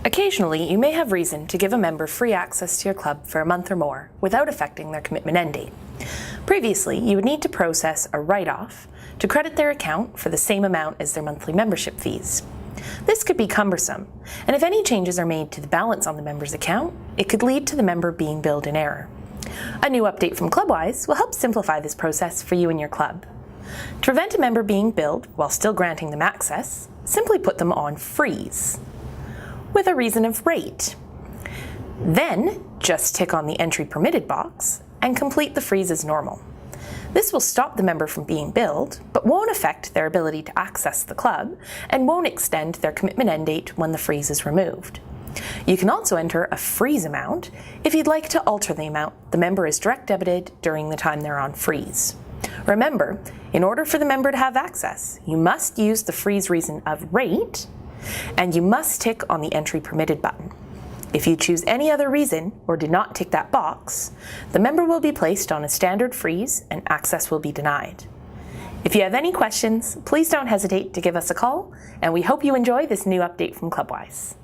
Occasionally, you may have reason to give a member free access to your club for a month or more without affecting their commitment end date. Previously, you would need to process a write-off to credit their account for the same amount as their monthly membership fees. This could be cumbersome, and if any changes are made to the balance on the member's account, it could lead to the member being billed in error. A new update from Clubwise will help simplify this process for you and your club. To prevent a member being billed while still granting them access, simply put them on freeze with a reason of rate. Then, just tick on the entry permitted box and complete the freeze as normal. This will stop the member from being billed, but won't affect their ability to access the club and won't extend their commitment end date when the freeze is removed. You can also enter a freeze amount if you'd like to alter the amount the member is direct debited during the time they're on freeze. Remember, in order for the member to have access, you must use the freeze reason of rate, and you must tick on the entry permitted button. If you choose any other reason or do not tick that box, the member will be placed on a standard freeze and access will be denied. If you have any questions, please don't hesitate to give us a call, and we hope you enjoy this new update from Clubwise.